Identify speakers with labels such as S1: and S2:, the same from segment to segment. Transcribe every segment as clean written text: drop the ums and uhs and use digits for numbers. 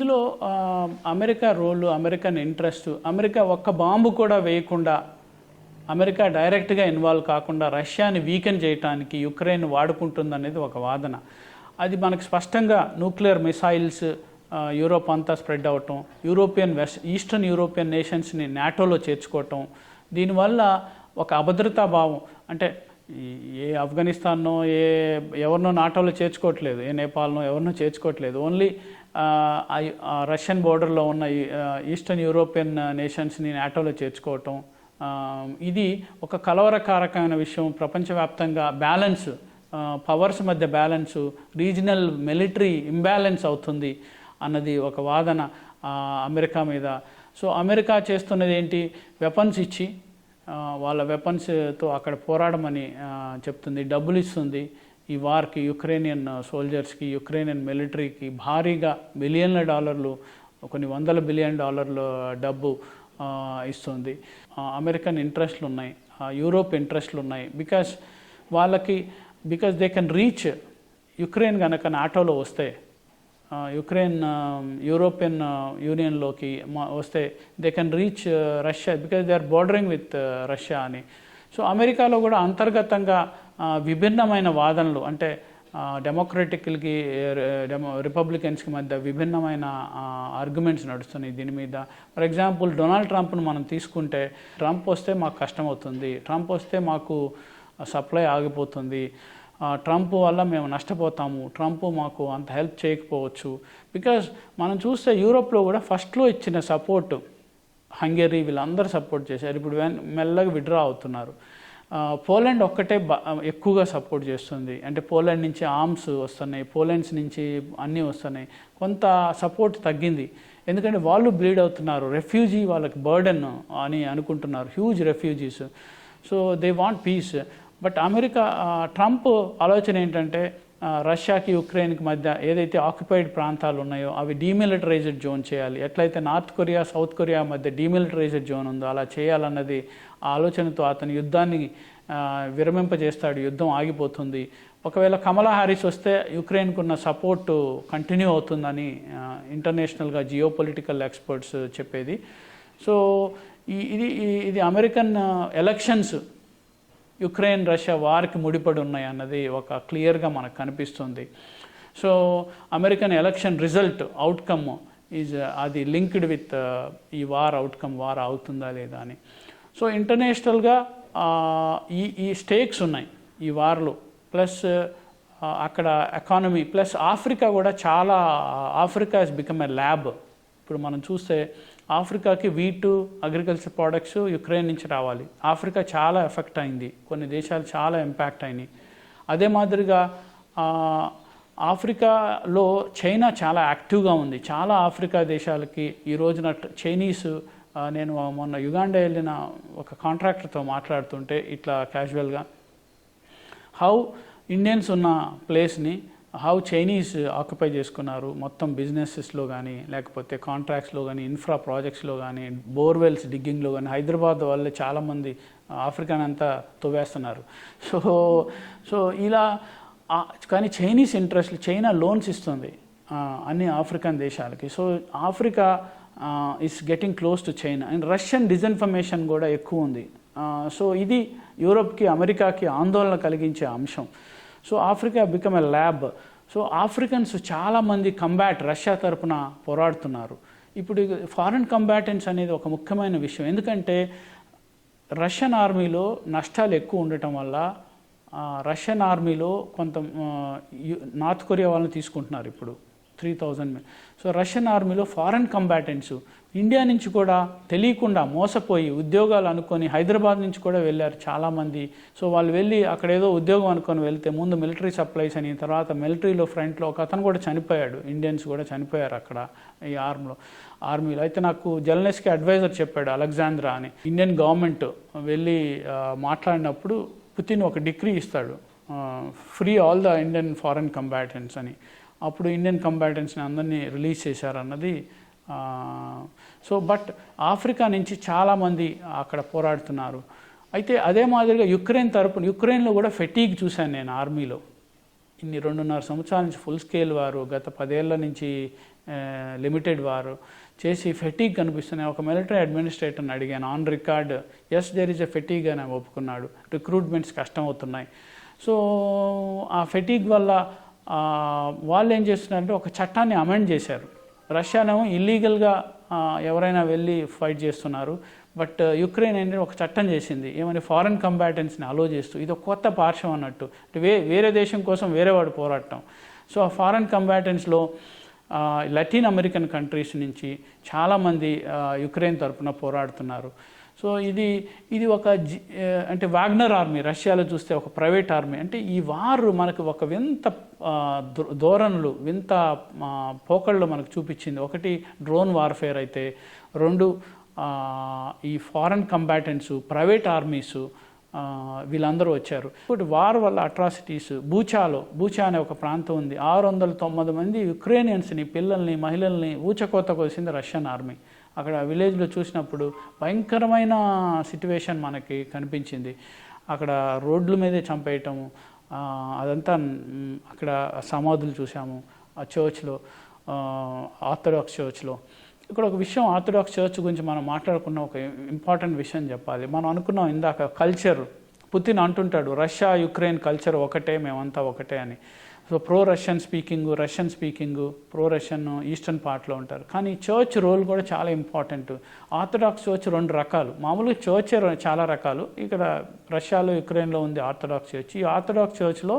S1: ఇందులో అమెరికా రోలు, American interest, America ఒక్క bomb కూడా వేయకుండా, అమెరికా డైరెక్ట్గా ఇన్వాల్వ్ కాకుండా రష్యాని వీకెన్ చేయడానికి యుక్రెయిన్ వాడుకుంటుందనేది ఒక వాదన. అది మనకు స్పష్టంగా న్యూక్లియర్ మిసైల్స్ యూరోప్ అంతా స్ప్రెడ్ అవటం, ఈస్టర్న్ యూరోపియన్ నేషన్స్ని నాటోలో చేర్చుకోవటం, దీనివల్ల ఒక అభద్రతా భావం, అంటే ఏ ఆఫ్ఘనిస్తాన్నో ఎవరినో నాటోలో చేర్చుకోవట్లేదు, ఏ నేపాల్నో ఎవరినో చేర్చుకోవట్లేదు, ఓన్లీ రష్యన్ బోర్డర్లో ఉన్న ఈస్టర్న్ యూరోపియన్ నేషన్స్ని నాటోలో చేర్చుకోవటం, ఇది ఒక కలవరకారకమైన విషయం. ప్రపంచవ్యాప్తంగా బ్యాలెన్స్, పవర్స్ మధ్య బ్యాలెన్సు, రీజనల్ మిలిటరీ ఇంబ్యాలెన్స్ అవుతుంది అన్నది ఒక వాదన అమెరికా మీద. సో అమెరికా చేస్తున్నది ఏంటి, వెపన్స్ ఇచ్చి వాళ్ళ వెపన్స్తో అక్కడ పోరాడమని చెప్తుంది, డబ్బులు ఇస్తుంది ఈ వార్కి, యుక్రెయినియన్ సోల్జర్స్కి, యుక్రెయినియన్ మిలిటరీకి భారీగా బిలియన్ల డాలర్లు, కొన్ని $100 బిలియన్ డబ్బు ఇస్తుంది. అమెరికన్ ఇంట్రెస్ట్లు ఉన్నాయి, యూరోప్ ఇంట్రెస్ట్లు ఉన్నాయి. Because they can reach Ukraine కనుక నాటోలో వస్తే, యుక్రెయిన్ యూరోపియన్ యూనియన్లోకి వస్తే they can reach Russia, because they are bordering with Russia అని. సో అమెరికాలో కూడా అంతర్గతంగా విభిన్నమైన వాదనలు, అంటే డెమోక్రటిక్లకి రిపబ్లికన్స్కి మధ్య విభిన్నమైన ఆర్గ్యుమెంట్స్ నడుస్తున్నాయి దీని మీద. ఫర్ ఎగ్జాంపుల్ డొనాల్డ్ ట్రంప్ను మనం తీసుకుంటే, ట్రంప్ వస్తే మాకు కష్టం అవుతుంది, ట్రంప్ వస్తే మాకు సప్లై ఆగిపోతుంది, ట్రంప్ వల్ల మేము నష్టపోతాము, ట్రంప్ మాకు అంత హెల్ప్ చేయకపోవచ్చు. బికాజ్ మనం చూస్తే యూరోప్లో కూడా ఫస్ట్లో ఇచ్చిన సపోర్టు, హంగరీ వీళ్ళందరూ సపోర్ట్ చేశారు, ఇప్పుడు మెల్లగా విడ్రా అవుతున్నారు. పోలాండ్ ఒక్కటే ఎక్కువగా సపోర్ట్ చేస్తుంది, అంటే పోలాండ్ నుంచి ఆర్మ్స్ వస్తున్నాయి, పోలాండ్స్ నుంచి అన్నీ వస్తున్నాయి. కొంత సపోర్ట్ తగ్గింది, ఎందుకంటే వాళ్ళు బ్లీడ్ అవుతున్నారు, రెఫ్యూజీ వాళ్ళకి బర్డెన్ అని అనుకుంటున్నారు, huge refugees. So they want peace. But America, Trump ఆలోచన ఏంటంటే రష్యాకి యుక్రెయిన్కి మధ్య ఏదైతే ఆక్యుపైడ్ ప్రాంతాలు ఉన్నాయో అవి డీమిలిటరైజ్డ్ జోన్ చేయాలి, ఎట్లయితే నార్త్ కొరియా సౌత్ కొరియా మధ్య డీమిలిటరైజ్డ్ జోన్ ఉందో అలా చేయాలన్నది ఆలోచనతో అతను యుద్ధాన్ని విరమింపజేస్తాడు, యుద్ధం ఆగిపోతుంది. ఒకవేళ కమలా హారిస్ వస్తే యుక్రెయిన్కు ఉన్న సపోర్టు కంటిన్యూ అవుతుందని ఇంటర్నేషనల్గా జియోపొలిటికల్ ఎక్స్పర్ట్స్ చెప్పేది. సో ఇది అమెరికన్ ఎలక్షన్స్ యుక్రెయిన్ రష్యా వార్కి ముడిపడి ఉన్నాయి అన్నది ఒక క్లియర్గా మనకు కనిపిస్తుంది. So American election result outcome అది లింక్డ్ విత్ ఈ వార్ అవుట్కమ్, వార్ అవుతుందా లేదా అని. సో ఇంటర్నేషనల్గా ఈ స్టేక్స్ ఉన్నాయి ఈ వార్లో, ప్లస్ అక్కడ ఎకానమీ, ప్లస్ ఆఫ్రికా కూడా చాలా, Africa has become a lab. ఇప్పుడు మనం చూస్తే ఆఫ్రికాకి వీట్, అగ్రికల్చర్ ప్రోడక్ట్స్ యుక్రెయిన్ నుంచి రావాలి, ఆఫ్రికా చాలా ఎఫెక్ట్ అయింది, కొన్ని దేశాలు చాలా ఇంపాక్ట్ అయినాయి. అదే మాదిరిగా ఆఫ్రికాలో చైనా చాలా యాక్టివ్గా ఉంది, చాలా ఆఫ్రికా దేశాలకి ఈ రోజున చైనీస్. నేను మొన్న యుగాండా వెళ్ళిన ఒక కాంట్రాక్టర్తో మాట్లాడుతుంటే ఇట్లా క్యాజువల్గా, హౌ ఇండియన్స్ ఉన్న ప్లేస్ని హౌ చైనీస్ ఆక్యుపై చేసుకున్నారు మొత్తం బిజినెసెస్లో కానీ, లేకపోతే కాంట్రాక్ట్స్లో కానీ, ఇన్ఫ్రా ప్రాజెక్ట్స్లో కానీ, బోర్వెల్స్ డిగ్గింగ్లో కానీ. హైదరాబాద్ వల్లే చాలామంది ఆఫ్రికాని అంతా తవ్వేస్తున్నారు. సో ఇలా, కానీ చైనీస్ ఇంట్రెస్ట్, చైనా లోన్స్ ఇస్తుంది అన్ని ఆఫ్రికన్ దేశాలకి. So Africa is getting close to China, and Russian disinformation కూడా ఎక్కువ ఉంది. సో ఇది యూరోప్కి, అమెరికాకి ఆందోళన కలిగించే అంశం. So Africa become a lab. So Africans చాలామంది రష్యా తరపున పోరాడుతున్నారు. ఇప్పుడు ఫారెన్ కంబాటెంట్స్ అనేది ఒక ముఖ్యమైన విషయం, ఎందుకంటే రష్యన్ ఆర్మీలో నష్టాలు ఎక్కువ ఉండటం వల్ల రష్యన్ ఆర్మీలో కొంత నార్త్ కొరియా వాళ్ళని తీసుకుంటున్నారు ఇప్పుడు 3000 men. సో రష్యన్ ఆర్మీలో ఫారెన్ కంబాటెంట్స్ ఇండియా నుంచి కూడా తెలియకుండా మోసపోయి ఉద్యోగాలు అనుకొని హైదరాబాద్ నుంచి కూడా వెళ్ళారు చాలామంది. సో వాళ్ళు వెళ్ళి అక్కడ ఏదో ఉద్యోగం అనుకొని వెళ్తే ముందు మిలిటరీ సప్లైస్ అని, తర్వాత మిలిటరీలో ఫ్రంట్లో ఒక అతను కూడా చనిపోయాడు, ఇండియన్స్ కూడా చనిపోయారు అక్కడ ఈ ఆర్మీలో. అయితే నాకు జెలెన్స్కీ అడ్వైజర్ చెప్పాడు, అలెగ్జాంద్రా అని, ఇండియన్ గవర్నమెంట్ వెళ్ళి మాట్లాడినప్పుడు పుతిన్ ఒక డిక్రీ ఇస్తాడు, free all the Indian foreign combatants అని. అప్పుడు ఇండియన్ కంబాటెంట్స్ని అందరినీ రిలీజ్ చేశారన్నది. సో బట్ ఆఫ్రికా నుంచి చాలామంది అక్కడ పోరాడుతున్నారు. అయితే అదే మాదిరిగా యుక్రెయిన్లో కూడా ఫెటీగ్ చూశాను నేను ఆర్మీలో. ఇన్ని 2.5 సంవత్సరాల నుంచి ఫుల్ స్కేల్ వారు, గత 10 ఏళ్ల నుంచి లిమిటెడ్ వారు చేసి ఫెటీగ్ కనిపిస్తున్నాయి. ఒక మిలిటరీ అడ్మినిస్ట్రేటర్ని అడిగాను on record, yes there is a fatigue అని ఒప్పుకున్నాడు. రిక్రూట్మెంట్స్ కష్టమవుతున్నాయి. సో ఆ ఫెటీగ్ వల్ల వాళ్ళు ఏం చేస్తున్నారంటే ఒక చట్టాన్ని అమెండ్ చేశారు. రష్యానేమో ఇల్లీగల్గా ఎవరైనా వెళ్ళి ఫైట్ చేస్తున్నారు, బట్ యుక్రెయిన్ ఏంటంటే ఒక చట్టం చేసింది ఏమని ఫారెన్ కంబాటెంట్స్ని అలో చేస్తూ, ఇది ఒక కొత్త పార్శ్వం అన్నట్టు, వేరే దేశం కోసం వేరే వాడు పోరాటం. సో ఆ ఫారెన్ కంబాటెంట్స్లో లాటిన్ అమెరికన్ కంట్రీస్ నుంచి చాలామంది యుక్రెయిన్ తరపున పోరాడుతున్నారు. సో ఇది ఒక అంటే వాగ్నర్ ఆర్మీ, రష్యాలో చూస్తే ఒక ప్రైవేట్ ఆర్మీ. అంటే ఈ వారు మనకు ఒక వింత ధోరణులు, వింత పోకళ్ళు మనకు చూపించింది. ఒకటి డ్రోన్ వార్ఫేర్ అయితే, రెండు ఈ ఫారెన్ కంబాటెంట్స్, ప్రైవేట్ ఆర్మీసు వీళ్ళందరూ వచ్చారు. ఇప్పుడు వార్ వల్ల అట్రాసిటీస్, బూచా అనే ఒక ప్రాంతం ఉంది, 690 మంది యుక్రేనియన్స్ని, పిల్లల్ని, మహిళల్ని ఊచకోత కోసింది రష్యన్ ఆర్మీ. అక్కడ విలేజ్లో చూసినప్పుడు భయంకరమైన సిట్యువేషన్ మనకి కనిపించింది. అక్కడ రోడ్ల మీదే చంపేయటము, అదంతా అక్కడ సమాధులు చూసాము ఆ చర్చ్లో, ఆర్థడాక్స్ చర్చ్లో. ఇక్కడ ఒక విషయం, ఆర్థడాక్స్ చర్చ్ గురించి మనం మాట్లాడుకున్న ఒక ఇంపార్టెంట్ విషయం చెప్పాలి. మనం అనుకున్నాం ఇందాక కల్చర్, పుతిన్ అంటుంటాడు రష్యా యుక్రెయిన్ కల్చర్ ఒకటే, మేమంతా ఒకటే అని. So pro Russian speaking, pro Russian eastern పార్ట్లో ఉంటారు. కానీ చర్చ్ రోల్ కూడా చాలా ఇంపార్టెంట్. ఆర్థడాక్స్ చర్చ్ 2 రకాలు, మామూలుగా చర్చే చాలా రకాలు. ఇక్కడ రష్యాలో, యుక్రెయిన్లో ఉంది ఆర్థడాక్స్ చర్చ్. ఈ ఆర్థడాక్స్ చర్చ్లో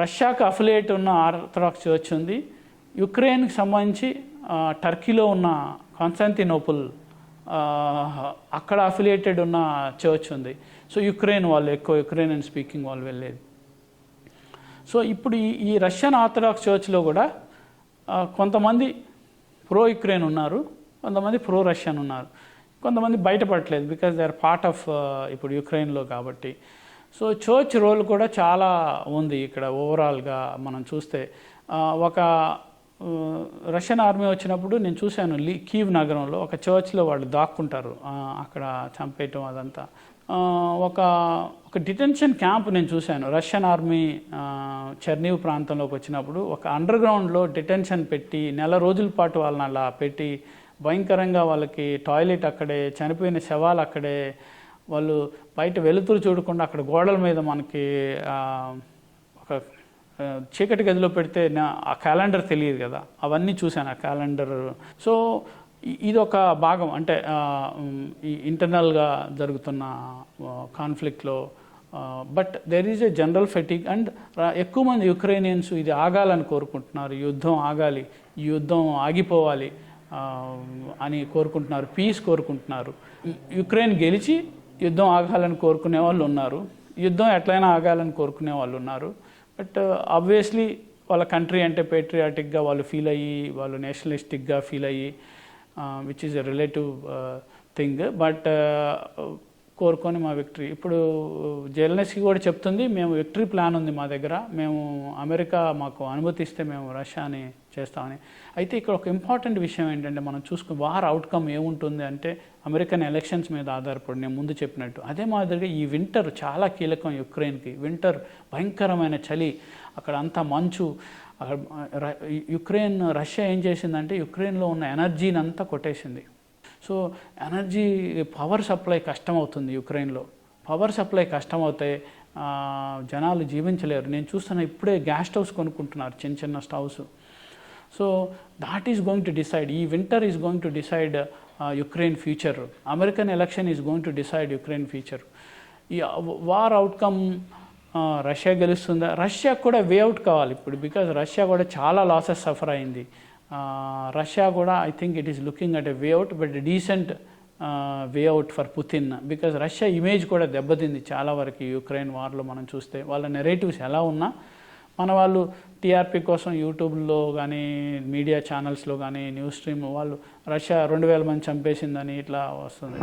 S1: రష్యాకు అఫిలియేట్ ఉన్న ఆర్థడాక్స్ చర్చ్ ఉంది. యుక్రెయిన్కి సంబంధించి టర్కీలో ఉన్న కాన్స్టాంటినోపుల్ అక్కడ అఫిలియేటెడ్ ఉన్న చర్చ్ ఉంది. సో యుక్రెయిన్ వాళ్ళు ఎక్కువ యుక్రెయిన్ స్పీకింగ్ వాళ్ళు వెళ్ళేది. సో ఇప్పుడు ఈ రష్యన్ ఆర్థడాక్స్ చర్చ్లో కూడా కొంతమంది ప్రో యుక్రెయిన్ ఉన్నారు, కొంతమంది ప్రో రష్యన్ ఉన్నారు, కొంతమంది బయటపడట్లేదు because they are part of ఇప్పుడు యుక్రెయిన్లో కాబట్టి. సో చర్చ్ రోల్ కూడా చాలా ఉంది ఇక్కడ ఓవరాల్గా మనం చూస్తే. ఒక రష్యన్ ఆర్మీ వచ్చినప్పుడు నేను చూశాను కీవ్ నగరంలో ఒక చర్చ్లో వాళ్ళు దాక్కుంటారు, అక్కడ చంపేయటం అదంతా. ఒక డిటెన్షన్ క్యాంప్ నేను చూశాను. రష్యన్ ఆర్మీ చెర్నీవ్ ప్రాంతంలోకి వచ్చినప్పుడు ఒక అండర్ గ్రౌండ్లో డిటెన్షన్ పెట్టి 1 రోజుల పాటు వాళ్ళని అలా పెట్టి భయంకరంగా వాళ్ళకి టాయిలెట్ అక్కడే, చనిపోయిన శవాలు అక్కడే, వాళ్ళు బయట వెలుతురు చూడకుండా అక్కడ గోడల మీద మనకి ఒక చీకటి గదిలో పెడితే ఆ క్యాలెండర్ తెలియదు కదా, అవన్నీ చూశాను ఆ క్యాలెండర్. సో ఇది ఒక భాగం, అంటే ఈ ఇంటర్నల్గా జరుగుతున్న కాన్ఫ్లిక్ట్లో. But there is a general fatigue and ఎక్కువ మంది యుక్రెయినియన్స్ ఇది ఆగాలని కోరుకుంటున్నారు, యుద్ధం ఆగాలి, ఈ యుద్ధం ఆగిపోవాలి అని కోరుకుంటున్నారు, పీస్ కోరుకుంటున్నారు. యుక్రెయిన్ గెలిచి యుద్ధం ఆగాలని కోరుకునే వాళ్ళు ఉన్నారు, యుద్ధం ఎట్లయినా ఆగాలని కోరుకునే వాళ్ళు ఉన్నారు. బట్ ఆబ్వియస్లీ వాళ్ళ కంట్రీ అంటే పేట్రియాటిక్గా వాళ్ళు ఫీల్ అయ్యి, వాళ్ళు నేషనలిస్టిక్గా ఫీల్ అయ్యి, which is a relative thing. But కోరుకొని మా విక్టరీ. ఇప్పుడు జెలెన్స్కీ కూడా చెప్తుంది మేము విక్టరీ ప్లాన్ ఉంది మా దగ్గర, మేము అమెరికా మాకు అనుమతిస్తే మేము రష్యాని చేస్తామని. అయితే ఇక్కడ ఒక ఇంపార్టెంట్ విషయం ఏంటంటే మనం చూసుకుని వార్ అవుట్కమ్ ఏముంటుంది అంటే అమెరికన్ ఎలక్షన్స్ మీద ఆధారపడి నేను ముందు చెప్పినట్టు. అదే మాదిరిగా ఈ వింటర్ చాలా కీలకం యుక్రెయిన్కి. వింటర్ భయంకరమైన చలి, అక్కడ అంతా మంచు. రష్యా ఏం చేసిందంటే యుక్రెయిన్లో ఉన్న ఎనర్జీని అంతా కొట్టేసింది. సో ఎనర్జీ పవర్ సప్లై కష్టమవుతుంది యుక్రెయిన్లో. పవర్ సప్లై కష్టమవుతే జనాలు జీవించలేరు. నేను చూస్తున్నా ఇప్పుడే గ్యాస్ స్టవ్స్ కొనుక్కుంటున్నారు, చిన్న stoves. So that is going to decide, ఈ winter is going to decide Ukraine future. American election is going to decide Ukraine future. ఈ వార్ అవుట్కమ్ రష్యా గెలుస్తుందా? రష్యా కూడా వేఅవుట్ కావాలి ఇప్పుడు, బికాజ్ రష్యా కూడా చాలా లాసెస్ సఫర్ అయింది. Russia కూడా I think it is looking at a way out, but decent way out for Putin. Because Russia image కూడా దెబ్బతింది చాలా వరకు యుక్రెయిన్ వార్లో. మనం చూస్తే వాళ్ళ నెరేటివ్స్ ఎలా ఉన్నా మన వాళ్ళు టీఆర్పీ కోసం యూట్యూబ్లో కానీ మీడియా ఛానల్స్లో కానీ న్యూస్ స్ట్రీమ్ వాళ్ళు రష్యా 2000 మంది చంపేసిందని ఇట్లా వస్తుంది.